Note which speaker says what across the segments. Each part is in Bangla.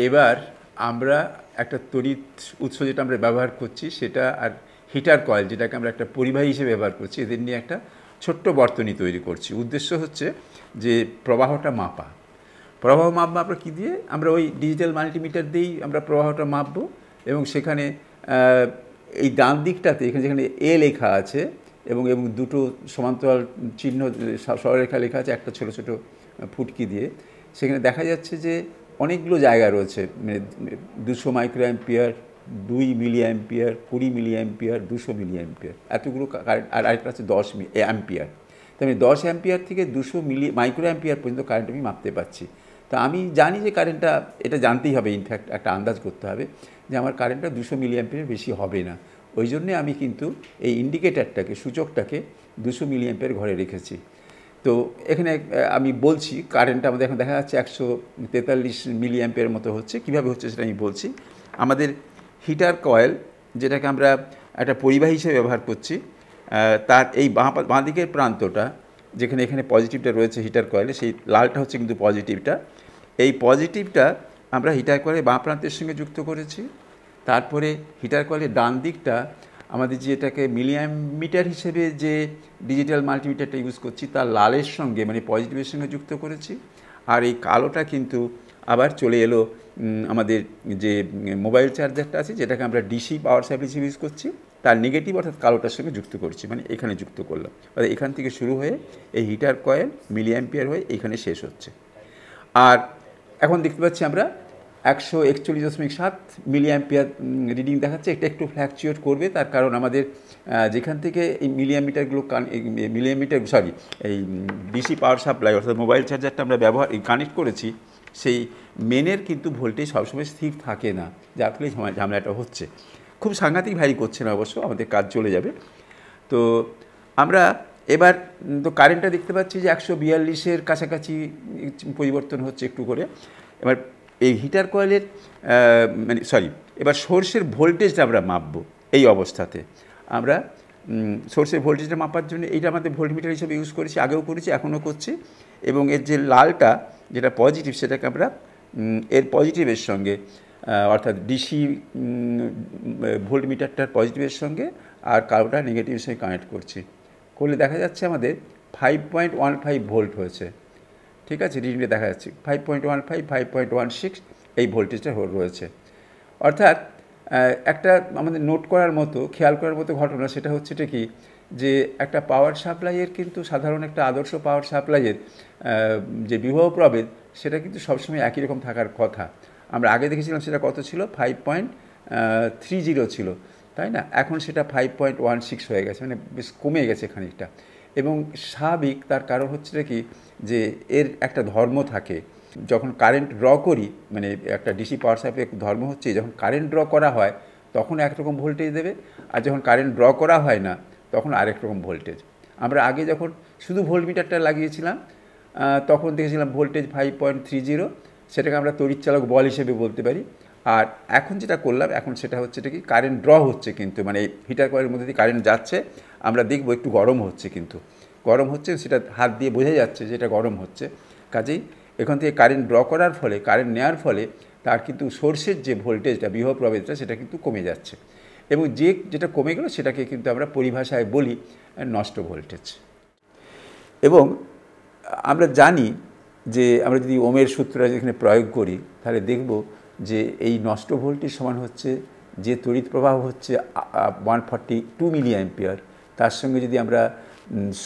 Speaker 1: এবার আমরা একটা তড়িৎ উৎস যেটা আমরা ব্যবহার করছি সেটা আর হিটার কয়েল যেটাকে আমরা একটা পরিবাহী হিসেবে ব্যবহার করছি, এদের নিয়ে একটা ছোট্ট বর্তনী তৈরি করছি। উদ্দেশ্য হচ্ছে যে প্রবাহটা মাপা। প্রবাহ মাপবো আমরা কী দিয়ে? আমরা ওই ডিজিটাল মাল্টিমিটার দিয়েই আমরা প্রবাহটা মাপবো এবং সেখানে এই ডান দিকটাতে এখানে যেখানে এ লেখা আছে এবং দুটো সমান্তরাল চিহ্ন সরলরেখা লেখা আছে একটা ছোটো ছোটো ফুটকি দিয়ে, সেখানে দেখা যাচ্ছে যে অনেকগুলো জায়গা রয়েছে, মানে 200 micro ampere, 2 milli ampere, 20 milli ampere, 200 milli ampere, এতগুলো কারেন্ট। আর আরেকটা আছে 10 অ্যাম্পিয়ার। তো আমি 10 অ্যাম্পিয়ার থেকে 200 মাইক্রো অ্যাম্পিয়ার পর্যন্ত কারেন্ট আমি মাপতে পারছি। তা আমি জানি যে কারেন্টটা, এটা জানতেই হবে, ইনফ্যাক্ট একটা আন্দাজ করতে হবে যে আমার কারেন্টটা 200 মিলি অ্যাম্পিয়ারের বেশি হবে না। ওই জন্যে আমি কিন্তু এই ইন্ডিকেটারটাকে, সূচকটাকে 200 মিলি অ্যাম্পিয়ার ঘরে রেখেছি। তো এখানে আমি বলছি কারেন্টটা আমাদের এখন দেখা যাচ্ছে 143 মিলি অ্যাম্পিয়ারের মতো হচ্ছে। কীভাবে হচ্ছে সেটা আমি বলছি। আমাদের হিটার কয়েল, যেটাকে আমরা একটা পরিবাহী হিসেবে ব্যবহার করছি, তার এই বাঁ দিকের প্রান্তটা, যেখানে এখানে পজিটিভটা রয়েছে হিটার কয়েলে, সেই লালটা হচ্ছে কিন্তু পজিটিভটা। এই পজিটিভটা আমরা হিটার কয়েলের বাঁ প্রান্তের সঙ্গে যুক্ত করেছি। তারপরে হিটার কয়েলের ডান দিকটা আমাদের যেটাকে মিলিঅ্যাম্পিয়ার হিসেবে যে ডিজিটাল মাল্টিমিটারটা ইউজ করছি তার লালের সঙ্গে, মানে পজিটিভের সঙ্গে যুক্ত করেছি। আর এই কালোটা কিন্তু আবার চলে এলো আমাদের যে মোবাইল চার্জারটা আছে, যেটাকে আমরা ডিসি পাওয়ার সাপ্লাই হিসেবে ইউজ করছি, তার নেগেটিভ অর্থাৎ কালোটার সঙ্গে যুক্ত করছি, মানে এখানে যুক্ত করলাম। অর্থাৎ এখান থেকে শুরু হয়ে এই হিটার কয়েল মিলিঅ্যাম্পিয়ার হয়ে এখানে শেষ হচ্ছে। আর এখন দেখতে পাচ্ছি আমরা 141.7 মিলি অ্যাম্পিয়ার রিডিং দেখাচ্ছে। এটা একটু ফ্ল্যাকচুয়েট করবে, তার কারণ আমাদের যেখান থেকে এই এই ডিসি পাওয়ার সাপ্লাই অর্থাৎ মোবাইল চার্জারটা আমরা কানেক্ট করেছি, সেই মেনের কিন্তু ভোল্টেজ সবসময় স্থির থাকে না, যার ফলে ঝামেলাটা হচ্ছে। খুব সাংঘাতিক ভ্যারি করছে না অবশ্য, আমাদের কাজ চলে যাবে। তো আমরা এবার তো কারেন্টটা দেখতে পাচ্ছি যে 142-এর কাছাকাছি পরিবর্তন হচ্ছে একটু করে। এবার এই হিটার কয়েলের এবার সোর্সের ভোল্টেজটা আমরা মাপবো। এই অবস্থাতে আমরা সোর্সের ভোল্টেজটা মাপার জন্য এইটা আমাদের ভোল্টমিটার হিসেবে ইউজ করেছি, আগেও করেছি, এখনও করছি। এবং এর যে লালটা যেটা পজিটিভ, সেটাকে আমরা এর পজিটিভের সঙ্গে অর্থাৎ ডিসি ভোল্টমিটারটার পজিটিভের সঙ্গে আর কালোটা নেগেটিভের সঙ্গে কানেক্ট করছি। করলে দেখা যাচ্ছে আমাদের 5.15 ভোল্ট হয়েছে। ঠিক আছে, রিডিংটা দেখা যাচ্ছে 5.15, 5.16 এই ভোল্টেজটা রয়েছে। অর্থাৎ একটা আমাদের নোট করার মতো, খেয়াল করার মতো ঘটনা সেটা হচ্ছে এটা কি, যে একটা পাওয়ার সাপ্লাইয়ের কিন্তু সাধারণ একটা আদর্শ পাওয়ার সাপ্লাইয়ের যে বিভব প্রভেদ, সেটা কিন্তু সবসময় একই রকম থাকার কথা। আমরা আগে দেখেছিলাম সেটা কত ছিল, 5.30 ছিল, তাই না? এখন সেটা 5.16 হয়ে গেছে, মানে বেশ কমে গেছে খানিকটা। এবং স্বাভাবিক, তার কারণ হচ্ছে কি, যে এর একটা ধর্ম থাকে। যখন কারেন্ট ড্র করি, মানে একটা ডিসি পাওয়ার সাপ্লাই ধর্ম হচ্ছে, যখন কারেন্ট ড্র করা হয় তখন একরকম ভোল্টেজ দেবে, আর যখন কারেন্ট ড্র করা হয় না তখন আরেক রকম ভোল্টেজ। আমরা আগে যখন শুধু ভোল্টমিটারটা লাগিয়েছিলাম তখন দেখেছিলাম ভোল্টেজ 5.30, সেটাকে আমরা তড়িৎচালক বল হিসেবে বলতে পারি। আর এখন যেটা করলাম, এখন সেটা হচ্ছে এটা কি, কারেন্ট ড্র হচ্ছে কিন্তু, মানে হিটার কয়েলের মধ্যে দিয়ে কারেন্ট যাচ্ছে, আমরা দেখব একটু গরম হচ্ছে, কিন্তু গরম হচ্ছে সেটা হাত দিয়ে বোঝা যাচ্ছে যে এটা গরম হচ্ছে। কাজেই এখান থেকে কারেন্ট ড্র করার ফলে, কারেন্ট নেওয়ার ফলে তার কিন্তু সোর্সের যে ভোল্টেজটা, বিভব প্রভেদটা, সেটা কিন্তু কমে যাচ্ছে। এবং যেটা কমে গেল সেটাকে কিন্তু আমরা পরিভাষায় বলি নষ্ট ভোল্টেজ। এবং আমরা জানি যে আমরা যদি ওমের সূত্রটা যেখানে প্রয়োগ করি, তাহলে দেখব যে এই নষ্ট ভোল্টেজ সমান হচ্ছে যে তড়িৎ প্রবাহ হচ্ছে 142 মিলি অ্যাম্পিয়ার, তার সঙ্গে যদি আমরা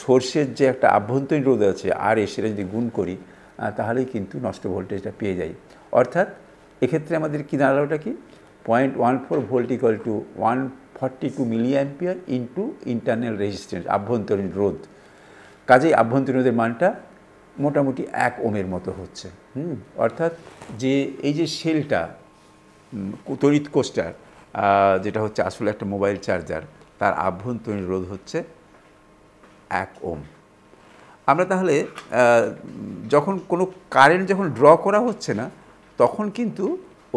Speaker 1: সোর্সের যে একটা আভ্যন্তরীণ রোধ আছে আর সেটা যদি গুণ করি, তাহলেই কিন্তু নষ্ট ভোল্টেজটা পেয়ে যাই। অর্থাৎ এক্ষেত্রে আমাদের কী দাঁড়ালোটা কি, 0.14 volt equal to 142 milli ampere into internal resistance, আভ্যন্তরীণ রোধ। কাজেই আভ্যন্তরীণ রোধের মানটা মোটামুটি 1 ওমের মতো হচ্ছে। অর্থাৎ যে এই যে সেলটা, তড়িৎ কোষটার, যেটা হচ্ছে আসলে একটা মোবাইল চার্জার, তার আভ্যন্তরীণ রোধ হচ্ছে 1 ওম। আমরা তাহলে যখন কোনো কারেন্ট যখন ড্র করা হচ্ছে না, তখন কিন্তু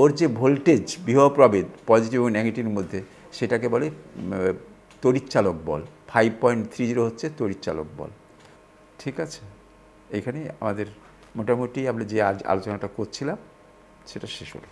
Speaker 1: ওর যে ভোল্টেজ বিভব প্রভেদ পজিটিভ এবং নেগেটিভের মধ্যে, সেটাকে বলে তড়িৎচালক বল। 5.30 হচ্ছে তড়িৎচালক বল। ঠিক আছে, এইখানে আমাদের মোটামুটি আমরা যে আলোচনাটা করছিলাম সেটা শেষ হলো।